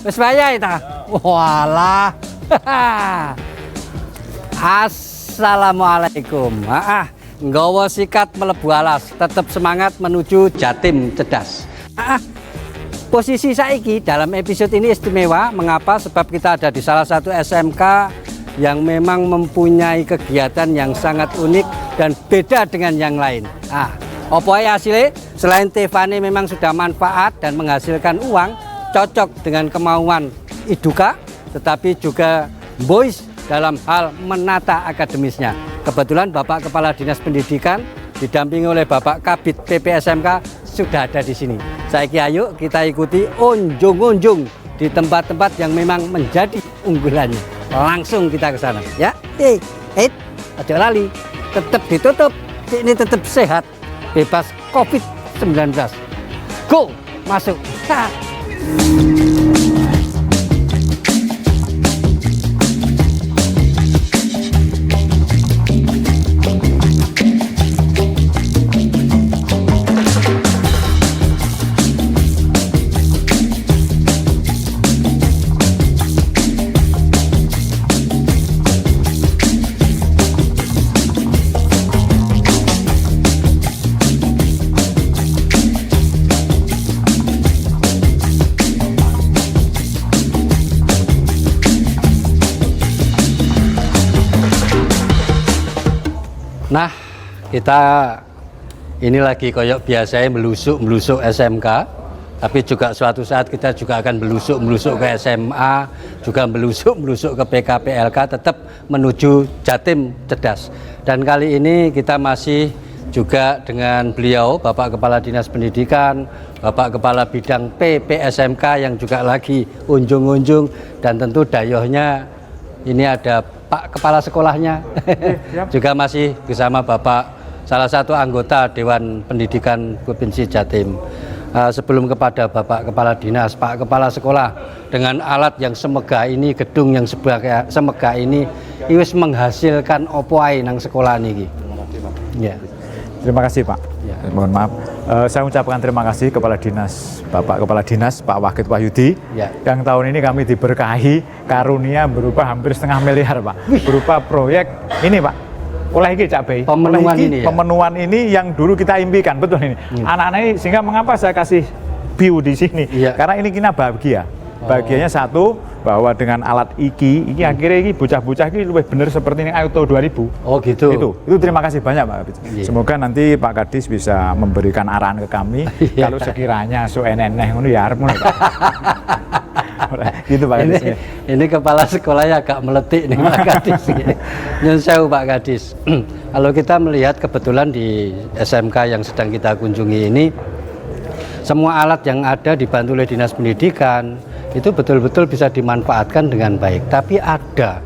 Wis wayahe ta? Walah. Assalamualaikum. Nggawa sikat mlebu alas, tetap semangat menuju Jatim cerdas. Posisi saiki dalam episode ini istimewa. Mengapa? Sebab kita ada di salah satu SMK yang memang mempunyai kegiatan yang sangat unik dan beda dengan yang lain. Apa ya hasilnya? Selain Tefani memang sudah manfaat dan menghasilkan uang, cocok dengan kemauan Iduka, tetapi juga Boys dalam hal menata akademisnya. Kebetulan Bapak Kepala Dinas Pendidikan didampingi oleh Bapak Kabid PPSMK sudah ada di sini. Saiki ayo kita ikuti unjung-unjung di tempat-tempat yang memang menjadi unggulannya. Langsung kita ke sana ya. Aja lali, tetap ditutup. Ini tetap sehat, bebas COVID-19. Go, masuk. Nah, kita ini lagi koyok biasanya melusuk SMK, tapi juga suatu saat kita juga akan melusuk ke SMA, juga melusuk ke PKPLK, tetap menuju Jatim cerdas. Dan kali ini kita masih juga dengan beliau, Bapak Kepala Dinas Pendidikan, Bapak Kepala Bidang PPSMK yang juga lagi unjung-unjung, dan tentu dayohnya ini ada Pak Kepala Sekolahnya. Juga masih bersama Bapak salah satu anggota Dewan Pendidikan Provinsi Jatim. Sebelum kepada Bapak Kepala Dinas, Pak Kepala Sekolah, dengan alat yang semegah ini, gedung yang semegah ini, wis menghasilkan opo ae nang sekolah niki. Ya. Terima kasih Pak. Ya. Mohon maaf. Saya ucapkan terima kasih Kepala Dinas, Bapak Kepala Dinas, Pak Wahid Wahyudi. Ya. Yang tahun ini kami diberkahi karunia berupa hampir 1,5 miliar Pak. Berupa proyek ini Pak. Oleh ini Cak Bey. Pemenuhan ini ya? Pemenuhan ini yang dulu kita impikan, betul ini. Anak-anak ini, sehingga mengapa saya kasih view di sini? Ya. Karena ini kita bahagia. Bahagianya satu, bahwa dengan alat ini akhirnya ini bocah-bocah ini lebih benar seperti ini Auto 2000. Oh gitu. Itu terima kasih banyak Pak Kabid. Semoga nanti Pak Kadis bisa memberikan arahan ke kami kalau sekiranya eneh ngono ya arep ngono Pak. Gitu Pak Kadis. Ini kepala sekolahnya agak meletik nih Pak Kadis. Nyun sewu Pak Kadis. Kalau kita melihat kebetulan di SMK yang sedang kita kunjungi ini, semua alat yang ada dibantu oleh Dinas Pendidikan itu betul-betul bisa dimanfaatkan dengan baik. Tapi ada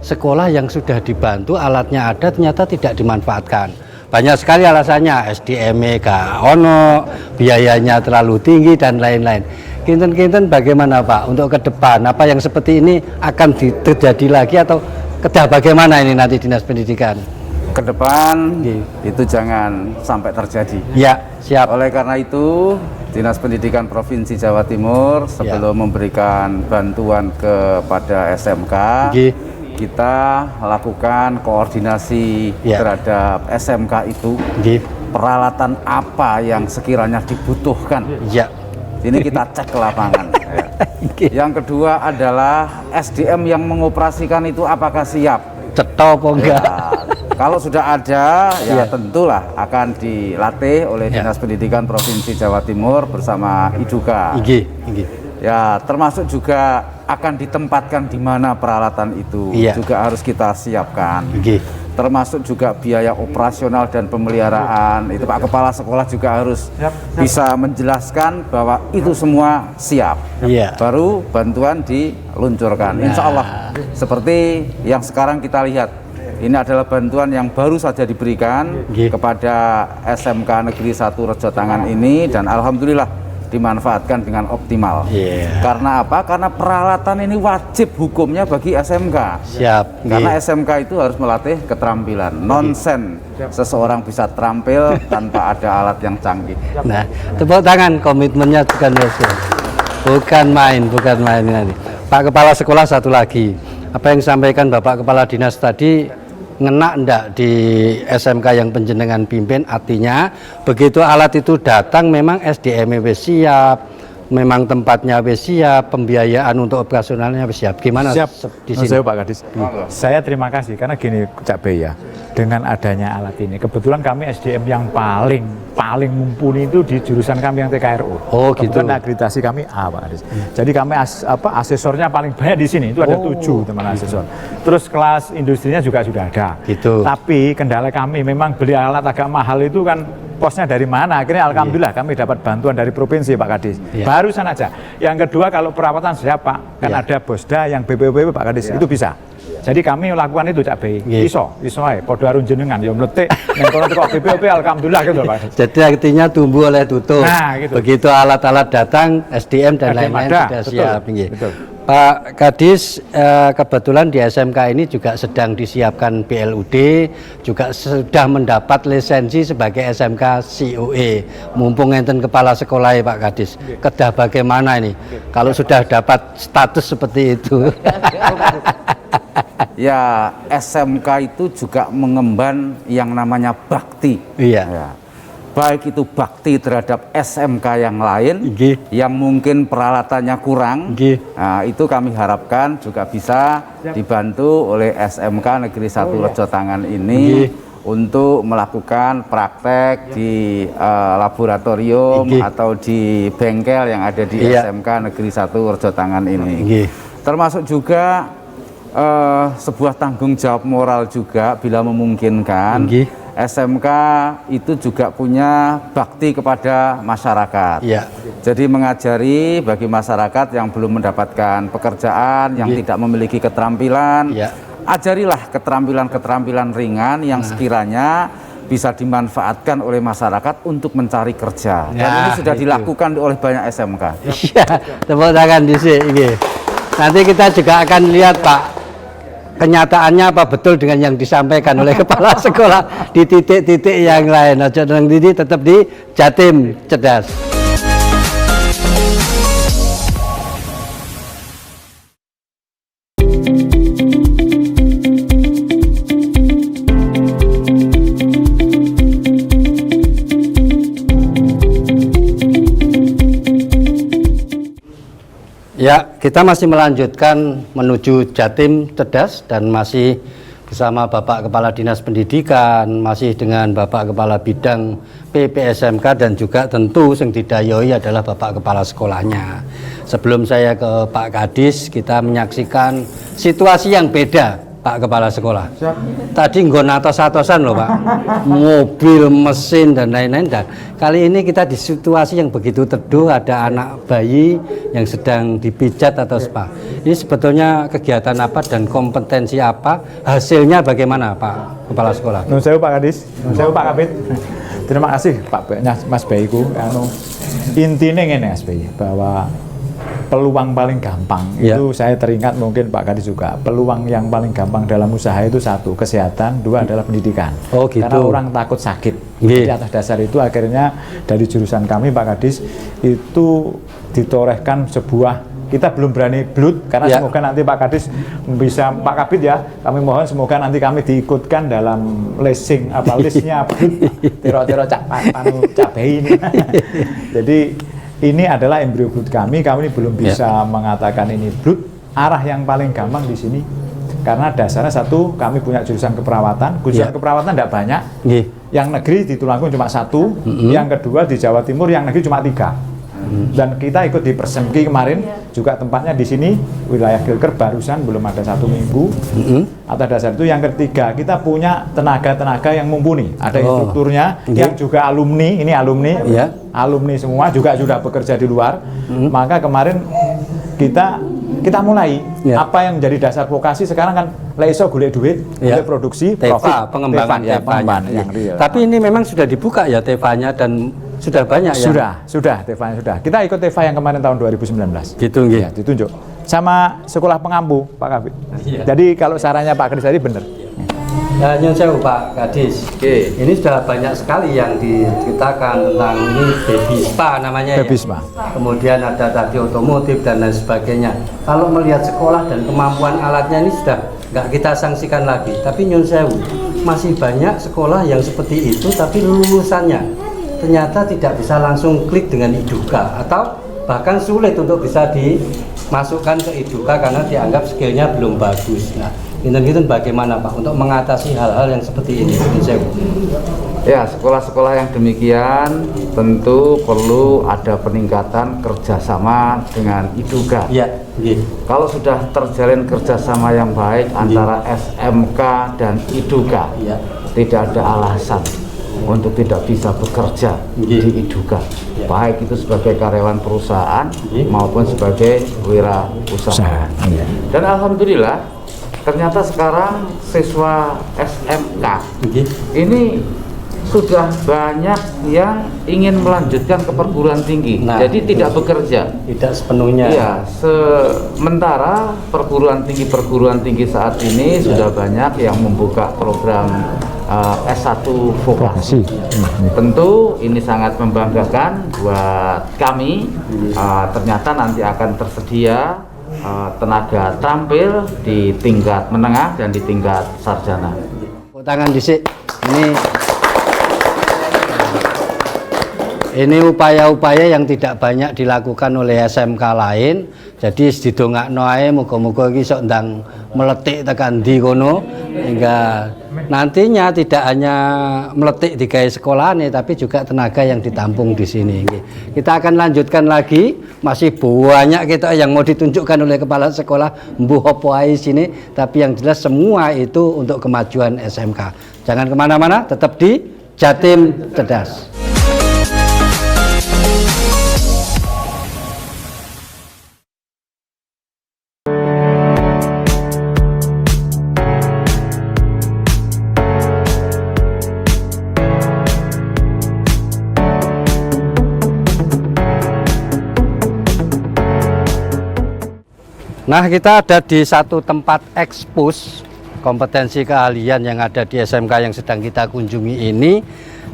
sekolah yang sudah dibantu, alatnya ada, ternyata tidak dimanfaatkan. Banyak sekali alasannya, SDM-nya gak ono, biayanya terlalu tinggi, dan lain-lain. Kinten-kinten bagaimana Pak untuk ke depan? Apa yang seperti ini akan terjadi lagi atau bagaimana ini nanti Dinas Pendidikan? Ke depan itu jangan sampai terjadi. Ya, siap. Oleh karena itu, Dinas Pendidikan Provinsi Jawa Timur sebelum memberikan bantuan kepada SMK, kita lakukan koordinasi terhadap SMK itu. Peralatan apa yang sekiranya dibutuhkan. Ini kita cek ke lapangan. Yang kedua adalah SDM yang mengoperasikan itu apakah siap? Cetok apa enggak? Kalau sudah ada, ya tentulah akan dilatih oleh Dinas Pendidikan Provinsi Jawa Timur bersama Iduka. Ya, termasuk juga akan ditempatkan di mana peralatan itu juga harus kita siapkan. Termasuk juga biaya operasional dan pemeliharaan. Itu Pak Kepala Sekolah juga harus bisa menjelaskan bahwa itu semua siap. Baru bantuan diluncurkan. Insya Allah seperti yang sekarang kita lihat. Ini adalah bantuan yang baru saja diberikan kepada SMK Negeri 1 Rejotangan ini, dan alhamdulillah dimanfaatkan dengan optimal. Karena apa? Karena peralatan ini wajib hukumnya bagi SMK. Karena SMK itu harus melatih keterampilan. Nonsen seseorang bisa terampil tanpa ada alat yang canggih. Nah, tepuk tangan, komitmennya bukan Bukan main nanti. Pak Kepala Sekolah satu lagi. Apa yang disampaikan Bapak Kepala Dinas tadi ngena ndak di SMK yang penjenengan pimpin, artinya begitu alat itu datang memang SDM wis siap, memang tempatnya wis siap, pembiayaan untuk operasionalnya wis siap. Gimana siap di sini? Saya Pak Kadis. Saya terima kasih karena gini Cak Bey ya. Dengan adanya alat ini, kebetulan kami SDM yang paling mumpuni itu di jurusan kami yang TKRU. Oh gitu. Kebetulan akreditasi kami A Pak Kadis. Jadi kami asesornya paling banyak di sini. Itu ada 7 teman asesor. Terus kelas industrinya juga sudah ada. Gitu. Tapi kendala kami memang beli alat agak mahal itu kan posnya dari mana? Akhirnya alhamdulillah kami dapat bantuan dari provinsi Pak Kadis. Barusan aja. Yang kedua kalau perawatan siap Pak, kan ada Bosda yang BPWP Pak Kadis itu bisa. Jadi kami melakukan itu Cak Bey. Iso ae padha arun jenengan ya mletik ning kono teko BPWP alhamdulillah gitu Pak. Jadi artinya tumbuh oleh tutup. Nah, gitu. Begitu alat-alat datang, SDM dan lain-lain sudah siap. Betul. Pak Kadis, kebetulan di SMK ini juga sedang disiapkan BLUD, juga sudah mendapat lisensi sebagai SMK COE. Mumpung enten kepala sekolah Pak Kadis, kedah bagaimana ini? Kalau sudah dapat status seperti itu. Ya, SMK itu juga mengemban yang namanya bakti. Iya. Ya. Baik itu bakti terhadap SMK yang lain, yang mungkin peralatannya kurang. Nah, itu kami harapkan juga bisa dibantu oleh SMK Negeri 1 Rejotangan ini untuk melakukan praktek di laboratorium atau di bengkel yang ada di SMK Negeri 1 Rejotangan ini. Termasuk juga sebuah tanggung jawab moral juga bila memungkinkan. SMK itu juga punya bakti kepada masyarakat. Jadi mengajari bagi masyarakat yang belum mendapatkan pekerjaan, yang tidak memiliki keterampilan, ajarilah keterampilan-keterampilan ringan yang sekiranya bisa dimanfaatkan oleh masyarakat untuk mencari kerja. Dan ini sudah dilakukan oleh banyak SMK. Iya, tepuk tangan di sini. Nanti kita juga akan lihat Pak, kenyataannya apa betul dengan yang disampaikan oleh kepala sekolah di titik-titik yang lain. Aja dengan ini tetap di Jatim Cerdas. Ya, kita masih melanjutkan menuju Jatim Cerdas dan masih bersama Bapak Kepala Dinas Pendidikan, masih dengan Bapak Kepala Bidang PPSMK dan juga tentu yang didayoi adalah Bapak Kepala Sekolahnya. Sebelum saya ke Pak Kadis, kita menyaksikan situasi yang beda Pak Kepala Sekolah. Tadi nggon atos-atosan loh Pak, mobil, mesin dan lain-lain. Dan kali ini kita di situasi yang begitu teduh, ada anak bayi yang sedang dipijat atau spa. Ini sebetulnya kegiatan apa dan kompetensi apa? Hasilnya bagaimana Pak Kepala Sekolah? Nun sewu Pak Kadis, nun sewu Pak Kabid. Terima kasih Pak Mas Bayiku. Intinya ngene Mas Bayi, bahwa peluang paling gampang itu saya teringat mungkin Pak Kadis juga, peluang yang paling gampang dalam usaha itu satu kesehatan, dua adalah pendidikan. Gitu. Karena orang takut sakit. Di atas dasar itu akhirnya dari jurusan kami Pak Kadis itu ditorehkan sebuah, kita belum berani blood karena semoga nanti Pak Kadis bisa, Pak Kabid ya, kami mohon semoga nanti kami diikutkan dalam listnya blood tero-tero cak bayi ini. Jadi ini adalah embrio blood kami ini belum bisa mengatakan ini blood. Arah yang paling gampang di sini karena dasarnya satu, kami punya jurusan keperawatan. Jurusan keperawatan tidak banyak. Yang negeri di Tulungagung cuma satu, yang kedua di Jawa Timur yang negeri cuma 3. Dan kita ikut di Persemki kemarin juga tempatnya di sini wilayah Gilker barusan belum ada 1 minggu. Atas dasar itu yang ketiga kita punya tenaga-tenaga yang mumpuni, ada instrukturnya yang juga alumni, ini alumni semua juga sudah bekerja di luar. Maka kemarin kita mulai apa yang menjadi dasar vokasi sekarang kan iso golek duit, golek produksi, profit, pengembangan pengembangan yang real. Tapi ini memang sudah dibuka ya TV-nya dan sudah banyak ya? Sudah TV-nya sudah. Kita ikut TV yang kemarin tahun 2019. Gitu nggih. Ya, ditunjuk. Sama sekolah pengampu Pak Kabid. Jadi kalau sarannya Pak Kadis tadi benar. Ya, nyun sewu Pak Kadis. Oke. Ini sudah banyak sekali yang diceritakan tentang ini baby spa namanya Baby ya. spa. Kemudian ada tadi otomotif dan lain sebagainya. Kalau melihat sekolah dan kemampuan alatnya ini sudah nggak kita sanksikan lagi. Tapi nyun sewu, masih banyak sekolah yang seperti itu tapi lulusannya ternyata tidak bisa langsung klik dengan Iduka atau bahkan sulit untuk bisa dimasukkan ke Iduka karena dianggap skillnya belum bagus. Nah, itu bagaimana Pak untuk mengatasi hal-hal yang seperti ini? Ya, sekolah-sekolah yang demikian tentu perlu ada peningkatan kerjasama dengan Iduka. Ya, kalau sudah terjalin kerjasama yang baik antara SMK dan Iduka, ya, tidak ada alasan untuk tidak bisa bekerja di Iduka, baik itu sebagai karyawan perusahaan maupun sebagai wirausaha. Dan alhamdulillah ternyata sekarang siswa SMK ini sudah banyak yang ingin melanjutkan ke perguruan tinggi. Nah, jadi tidak bekerja. Tidak sepenuhnya. Iya, sementara perguruan tinggi saat ini sudah banyak yang membuka program S1 vokasi. Tentu ini sangat membanggakan buat kami. Ternyata nanti akan tersedia tenaga terampil di tingkat menengah dan di tingkat sarjana. Tangan disik. Ini upaya-upaya yang tidak banyak dilakukan oleh SMK lain. Jadi didongakno ae muga-muga iki sok ndang meletik tekan ndi kono hingga nantinya tidak hanya meletik di gaya sekolahane tapi juga tenaga yang ditampung di sini. Kita akan lanjutkan lagi, masih banyak kita yang mau ditunjukkan oleh kepala sekolah mbuh opo ae sini, tapi yang jelas semua itu untuk kemajuan SMK. Jangan kemana-mana, tetap di Jatim Cerdas. Nah, kita ada di satu tempat ekspos kompetensi keahlian yang ada di SMK yang sedang kita kunjungi ini,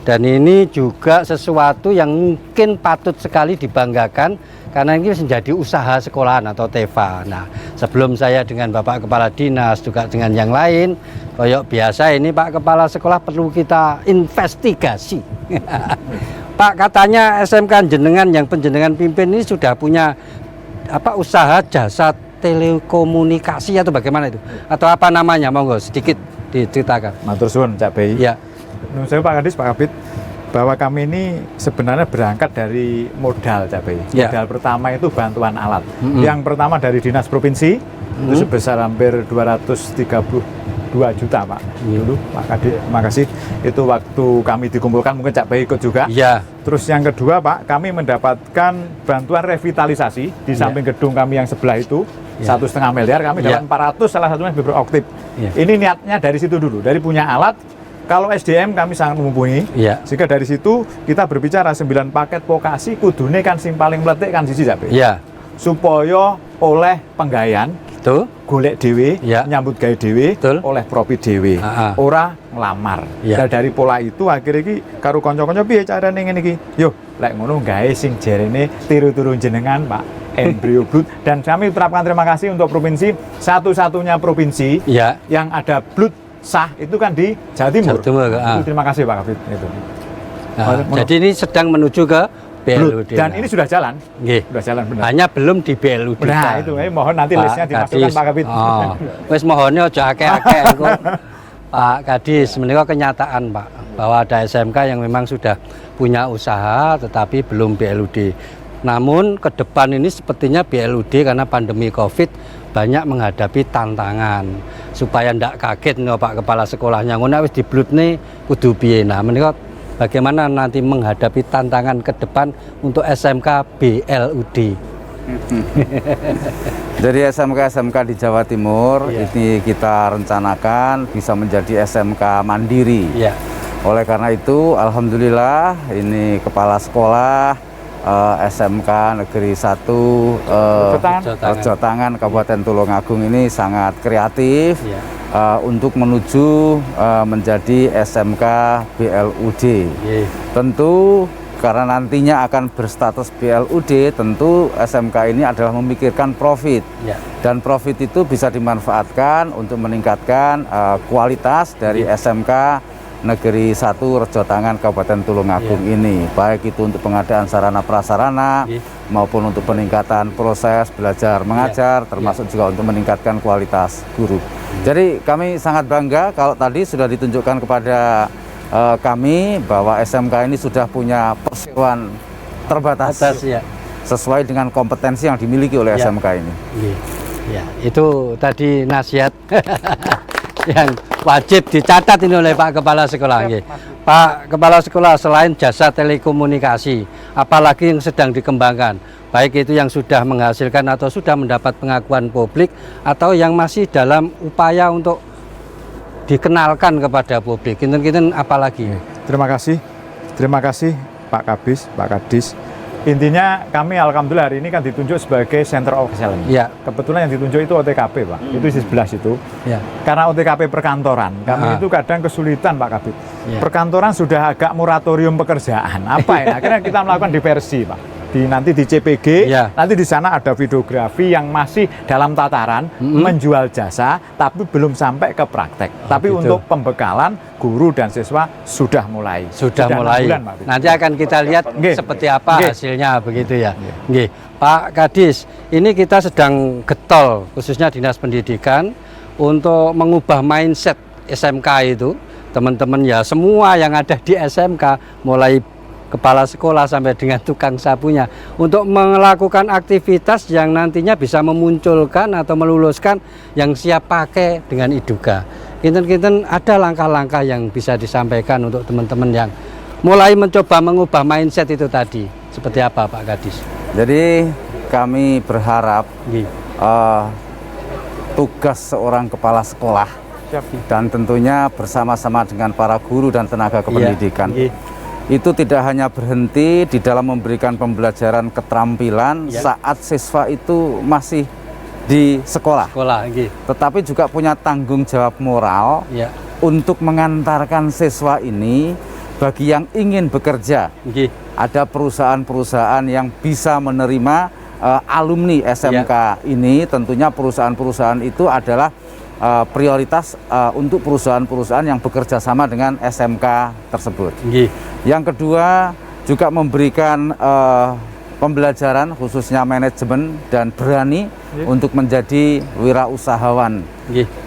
dan ini juga sesuatu yang mungkin patut sekali dibanggakan karena ini menjadi usaha sekolahan atau TEVA. Nah, sebelum saya dengan Bapak Kepala Dinas juga dengan yang lain, koyok biasa ini Pak Kepala Sekolah perlu kita investigasi. Pak, katanya SMK jenengan yang penjenengan pimpin ini sudah punya usaha jasa telekomunikasi atau bagaimana itu? Atau apa namanya? Monggo sedikit diceritakan. Matur suwun Cak Bey. Ya. Menurut saya Pak Kadis, Pak Kabid, bahwa kami ini sebenarnya berangkat dari modal Cak Bey. Ya. Modal pertama itu bantuan alat. Yang pertama dari Dinas Provinsi itu sebesar hampir 232 juta Pak. Dulu Pak Kadis, makasih. Itu waktu kami dikumpulkan, mungkin Cak Bey ikut juga. Ya. Terus yang kedua Pak, kami mendapatkan bantuan revitalisasi di samping gedung kami yang sebelah itu. 1,5 miliar, kami dapat 400, salah satunya fiberoptik. Ini niatnya dari situ dulu, dari punya alat. Kalau SDM kami sangat mumpuni, sehingga dari situ kita berbicara 9 paket vokasi kudune kan sing paling meletik kan sisi Cak Bey. Supaya oleh penggayaan gitu, golek dhewe, nyambut gawe dhewe, oleh profit dhewe, ora ngelamar. Dan dari pola itu akhirnya iki karo kanca-kanca piye carane ngene iki? Yo, lek ngono gawe sing jarene tiru-tiru jenengan Pak. Embrio blood, dan kami terapkan terima kasih untuk provinsi, satu-satunya provinsi yang ada blood sah itu kan di Jawa Timur. Terima kasih Pak Kabid. Jadi ini sedang menuju ke BLUD. Dan ini sudah jalan. Sudah jalan benar. Hanya belum di BLUD. Nah, itu mohon nanti listnya dimasukkan Pak Kabid. Wes mohonnya aja akeh-akeh Pak Kadis, menika kenyataan Pak bahwa ada SMK yang memang sudah punya usaha tetapi belum BLUD. Namun ke depan ini sepertinya BLUD karena pandemi Covid banyak menghadapi tantangan supaya ndak kaget nih Pak Kepala Sekolahnya ngono wis dibludne kudu piye. Nah, menika bagaimana nanti menghadapi tantangan ke depan untuk SMK BLUD. Jadi SMK-SMK di Jawa Timur ini kita rencanakan bisa menjadi SMK mandiri. Oleh karena itu, alhamdulillah ini Kepala Sekolah SMK Negeri 1 Rejotangan Kabupaten Tulungagung ini sangat kreatif, untuk menuju menjadi SMK BLUD. Tentu karena nantinya akan berstatus BLUD, tentu SMK ini adalah memikirkan profit, dan profit itu bisa dimanfaatkan untuk meningkatkan kualitas dari SMK Negeri 1 Rejotangan Kabupaten Tulungagung ini, baik itu untuk pengadaan sarana prasarana maupun untuk peningkatan proses belajar mengajar, termasuk juga untuk meningkatkan kualitas guru. Jadi kami sangat bangga kalau tadi sudah ditunjukkan kepada kami bahwa SMK ini sudah punya perseroan terbatas sesuai dengan kompetensi yang dimiliki oleh SMK ini. Ya, itu tadi nasihat yang wajib dicatat ini oleh Pak Kepala Sekolah. Pak Kepala Sekolah, selain jasa telekomunikasi, apalagi yang sedang dikembangkan, baik itu yang sudah menghasilkan atau sudah mendapat pengakuan publik, atau yang masih dalam upaya untuk dikenalkan kepada publik, kinten-kinten apalagi? Terima kasih Pak Kabis, Pak Kadis. Intinya kami alhamdulillah hari ini kan ditunjuk sebagai Center of Excellence. Kebetulan yang ditunjuk itu OTKP, Pak. Itu di sebelah situ. Karena OTKP perkantoran, kami itu kadang kesulitan, Pak Kabit. Perkantoran sudah agak moratorium pekerjaan. Apa ya? Akhirnya kita melakukan diversi, Pak. Nanti di CPG, nanti di sana ada videografi yang masih dalam tataran menjual jasa, tapi belum sampai ke praktek. Tapi gitu. Untuk pembekalan guru dan siswa sudah mulai. Sudah mulai. Bulan, nanti akan kita lihat seperti apa hasilnya, begitu ya. Pak Kadis, ini kita sedang getol, khususnya Dinas Pendidikan, untuk mengubah mindset SMK itu. Teman-teman ya, semua yang ada di SMK, mulai kepala sekolah sampai dengan tukang sapunya, untuk melakukan aktivitas yang nantinya bisa memunculkan atau meluluskan yang siap pakai dengan IDUGA. Kinten-kinten ada langkah-langkah yang bisa disampaikan untuk teman-teman yang mulai mencoba mengubah mindset itu tadi. Seperti apa, Pak Kadis? Jadi kami berharap tugas seorang kepala sekolah dan tentunya bersama-sama dengan para guru dan tenaga kependidikan itu tidak hanya berhenti di dalam memberikan pembelajaran keterampilan saat siswa itu masih di sekolah, tetapi juga punya tanggung jawab moral untuk mengantarkan siswa ini bagi yang ingin bekerja. Ada perusahaan-perusahaan yang bisa menerima alumni SMK ini, tentunya perusahaan-perusahaan itu adalah prioritas untuk perusahaan-perusahaan yang bekerja sama dengan SMK tersebut. Yang kedua juga memberikan pembelajaran khususnya manajemen dan berani untuk menjadi wirausahawan.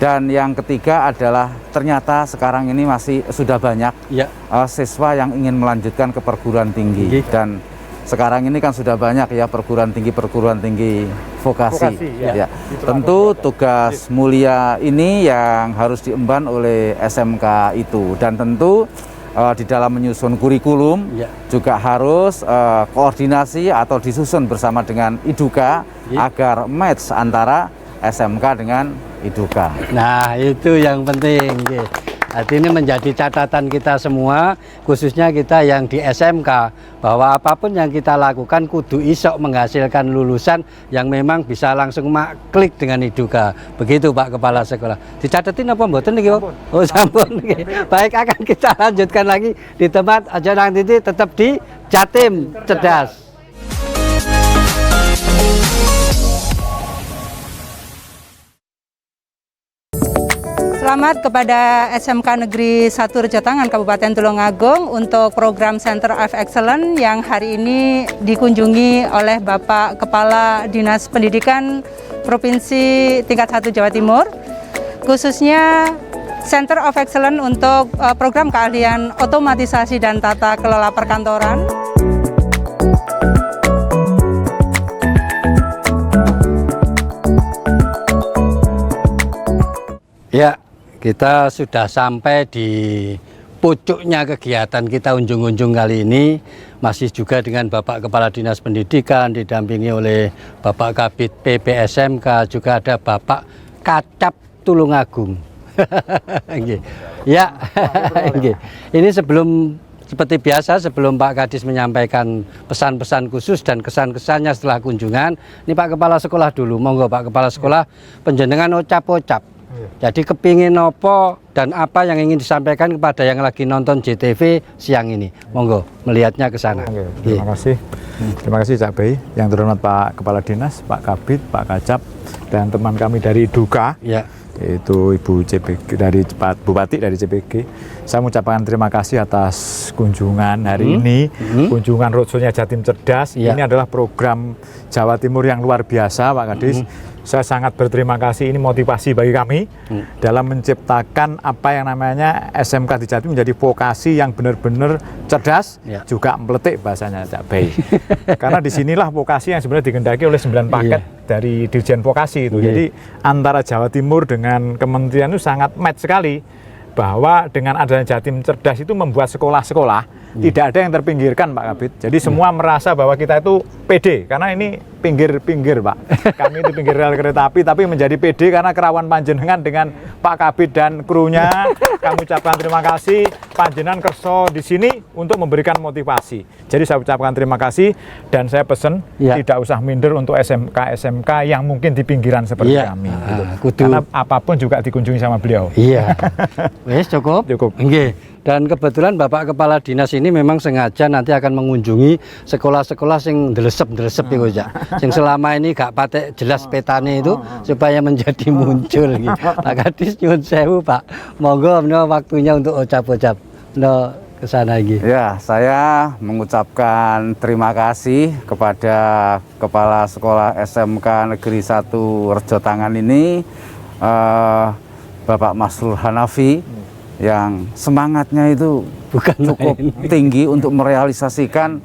Dan yang ketiga adalah ternyata sekarang ini masih sudah banyak siswa yang ingin melanjutkan ke perguruan tinggi, dan sekarang ini kan sudah banyak ya perguruan tinggi vokasi. Tentu tugas mulia ini yang harus diemban oleh SMK itu, dan tentu di dalam menyusun kurikulum juga harus koordinasi atau disusun bersama dengan IDUGA agar match antara SMK dengan IDUGA. Nah, itu yang penting. Arti ini menjadi catatan kita semua, khususnya kita yang di SMK, bahwa apapun yang kita lakukan kudu isok menghasilkan lulusan yang memang bisa langsung klik dengan IDUGA. Begitu Pak Kepala Sekolah. Dicatatin apa mboten niki? Oh, sampun. Baik, akan kita lanjutkan lagi di tempat aja nanti tetap di Jatim Cerdas. Selamat kepada SMK Negeri 1 Rejotangan Kabupaten Tulungagung untuk program Center of Excellence yang hari ini dikunjungi oleh Bapak Kepala Dinas Pendidikan Provinsi tingkat 1 Jawa Timur, khususnya Center of Excellence untuk program keahlian otomatisasi dan tata kelola perkantoran. Ya, kita sudah sampai di pucuknya kegiatan kita unjung-unjung kali ini, masih juga dengan Bapak Kepala Dinas Pendidikan, didampingi oleh Bapak Kabid PPSMK, juga ada Bapak Kacap Tulungagung. Ya, ini seperti biasa, sebelum Pak Kadis menyampaikan pesan-pesan khusus dan kesan-kesannya setelah kunjungan, ini Pak Kepala Sekolah dulu. Monggo Pak Kepala Sekolah, penjenengan ocap-ocap Jadi kepingin apa dan apa yang ingin disampaikan kepada yang lagi nonton JTV siang ini. Monggo melihatnya ke sana. Terima kasih. Terima kasih Cak Bey, yang terhormat Pak Kepala Dinas, Pak Kabid, Pak Kacap, dan teman kami dari Duka. Ya. Yaitu Ibu CPG dari Pak Bupati dari CPG. Saya mengucapkan terima kasih atas kunjungan hari ini, kunjungan roadshow-nya Jatim Cerdas. Ini adalah program Jawa Timur yang luar biasa, Pak Kadis. Saya sangat berterima kasih, ini motivasi bagi kami dalam menciptakan apa yang namanya SMK di Jatim menjadi vokasi yang benar-benar cerdas, juga meletik bahasanya Cak Bey. Karena disinilah vokasi yang sebenarnya digendaki oleh 9 paket dari Dirjen Vokasi itu. Jadi antara Jawa Timur dengan kementerian itu sangat match sekali, bahwa dengan adanya Jatim Cerdas itu membuat sekolah-sekolah tidak ada yang terpinggirkan, Pak Kabid. Jadi semua merasa bahwa kita itu pede, karena ini pinggir-pinggir, Pak. Kami itu pinggir rel kereta api, tapi menjadi pede karena kerawan panjenengan dengan Pak Kabid dan krunya. Kami ucapkan terima kasih, panjenengan kerso di sini untuk memberikan motivasi. Jadi saya ucapkan terima kasih, dan saya pesen tidak usah minder untuk SMK-SMK yang mungkin di pinggiran seperti kami. Gitu. Karena apapun juga dikunjungi sama beliau. Iya. Wes cukup? Cukup. Nggih. Dan kebetulan Bapak Kepala Dinas ini memang sengaja nanti akan mengunjungi sekolah-sekolah sing delesep-delesep itu ya. Sing selama ini gak patek jelas petane itu supaya menjadi muncul gitu. Pak Kadis nyuwun sewu, Pak. Monggo menawa waktunya untuk ucap-ucap. Menawa ke sana iki. Ya, saya mengucapkan terima kasih kepada Kepala Sekolah SMK Negeri 1 Rejotangan ini, Bapak Masrul Hanafi, yang semangatnya itu cukup tinggi untuk merealisasikan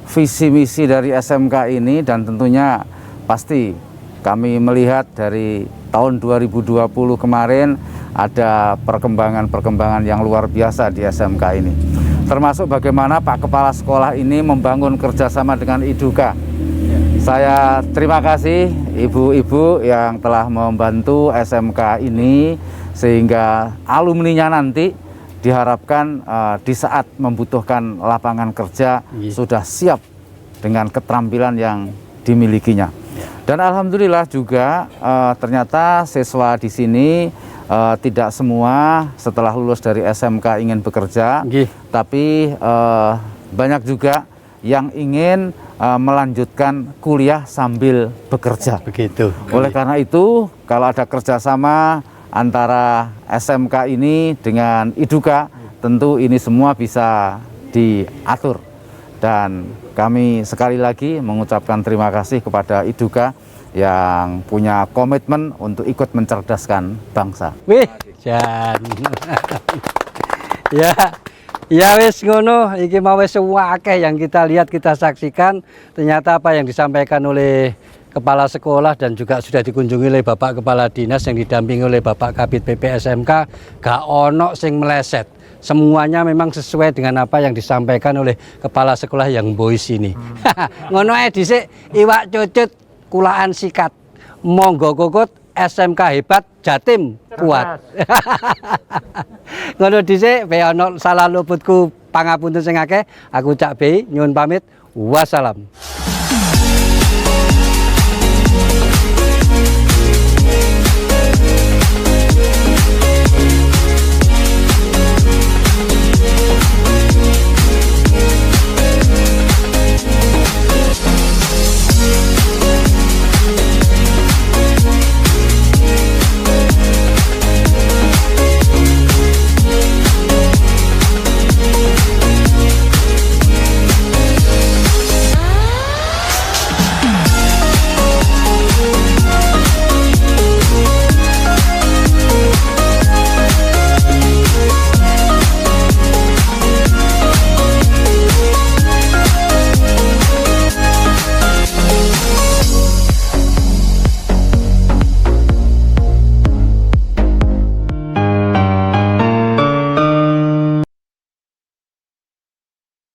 visi misi dari SMK ini, dan tentunya pasti kami melihat dari tahun 2020 kemarin ada perkembangan-perkembangan yang luar biasa di SMK ini, termasuk bagaimana Pak Kepala Sekolah ini membangun kerjasama dengan Iduka. Saya terima kasih ibu-ibu yang telah membantu SMK ini, sehingga alumninya nanti diharapkan di saat membutuhkan lapangan kerja sudah siap dengan keterampilan yang dimilikinya. Dan alhamdulillah juga ternyata siswa di sini tidak semua setelah lulus dari SMK ingin bekerja, tapi banyak juga yang ingin melanjutkan kuliah sambil bekerja. Begitu. Oleh karena itu, kalau ada kerjasama antara SMK ini dengan Iduka, tentu ini semua bisa diatur. Dan kami sekali lagi mengucapkan terima kasih kepada Iduka yang punya komitmen untuk ikut mencerdaskan bangsa. Wih, Jan. Ya wis ngono, iki mau wis akeh yang kita lihat, kita saksikan. Ternyata apa yang disampaikan oleh Kepala Sekolah dan juga sudah dikunjungi oleh Bapak Kepala Dinas yang didampingi oleh Bapak Kabid PPSMK, gak ono sing meleset. Semuanya memang sesuai dengan apa yang disampaikan oleh Kepala Sekolah yang boys ini. Ngono ae dhisik, iwak cucut, kulaan sikat. Monggo kokot, SMK hebat, Jatim kuat. Ngono dhisik, be ono salah luputku pangapunten sing akeh. Aku Cak Bey nyuwun pamit. Wassalam.